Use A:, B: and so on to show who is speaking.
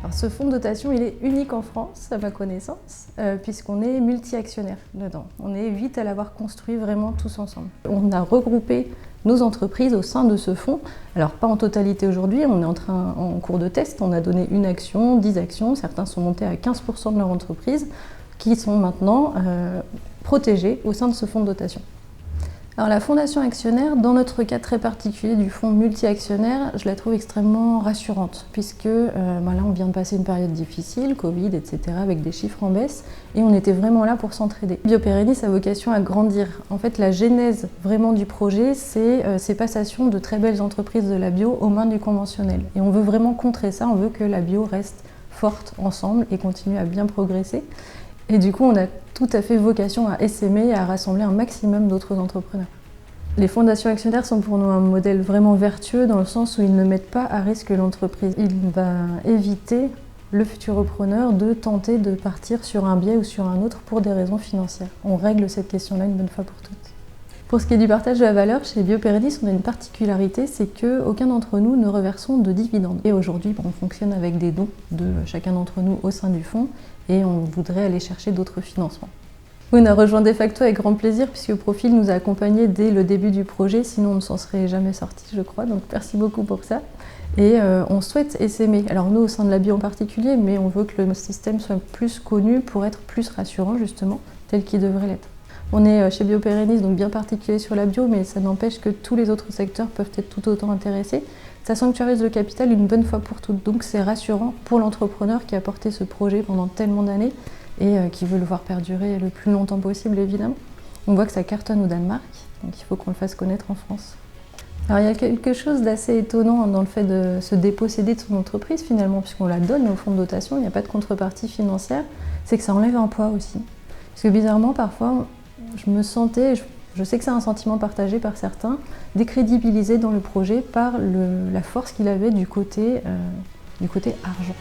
A: Alors, ce fonds de dotation, il est unique en France, à ma connaissance, puisqu'on est multi-actionnaires dedans. On est 8 à l'avoir construit vraiment tous ensemble. On a regroupé nos entreprises au sein de ce fonds. Alors, pas en totalité aujourd'hui, on est en cours de test. On a donné une action, 10 actions. Certains sont montés à 15% de leur entreprise, qui sont maintenant protégés au sein de ce fonds de dotation. Alors la fondation actionnaire, dans notre cas très particulier du fonds multi-actionnaire, je la trouve extrêmement rassurante puisque là on vient de passer une période difficile, Covid, etc., avec des chiffres en baisse et on était vraiment là pour s'entraider. Biopérennis a vocation à grandir. En fait, la genèse vraiment du projet, c'est ces passations de très belles entreprises de la bio aux mains du conventionnel. Et on veut vraiment contrer ça, on veut que la bio reste forte ensemble et continue à bien progresser. Et du coup, on a tout à fait vocation à essaimer et à rassembler un maximum d'autres entrepreneurs. Les fondations actionnaires sont pour nous un modèle vraiment vertueux dans le sens où ils ne mettent pas à risque l'entreprise. Il va éviter le futur repreneur de tenter de partir sur un biais ou sur un autre pour des raisons financières. On règle cette question-là une bonne fois pour toutes. Pour ce qui est du partage de la valeur, chez Biopérennis, on a une particularité, c'est qu'aucun d'entre nous ne reversons de dividendes. Et aujourd'hui, on fonctionne avec des dons de chacun d'entre nous au sein du fonds et on voudrait aller chercher d'autres financements. Oui, on a rejoint Defacto avec grand plaisir puisque Profil nous a accompagnés dès le début du projet, sinon on ne s'en serait jamais sorti, je crois, donc merci beaucoup pour ça. Et on souhaite essaimer, alors nous au sein de la bio en particulier, mais on veut que le système soit plus connu pour être plus rassurant justement, tel qu'il devrait l'être. On est chez Biopérennis, donc bien particulier sur la bio, mais ça n'empêche que tous les autres secteurs peuvent être tout autant intéressés. Ça sanctuarise le capital une bonne fois pour toutes, donc c'est rassurant pour l'entrepreneur qui a porté ce projet pendant tellement d'années et qui veut le voir perdurer le plus longtemps possible évidemment. On voit que ça cartonne au Danemark, donc il faut qu'on le fasse connaître en France. Alors il y a quelque chose d'assez étonnant dans le fait de se déposséder de son entreprise finalement, puisqu'on la donne au fonds de dotation, il n'y a pas de contrepartie financière, c'est que ça enlève un poids aussi. Parce que bizarrement parfois, je me sentais, je sais que c'est un sentiment partagé par certains, décrédibilisé dans le projet par la force qu'il avait du côté argent.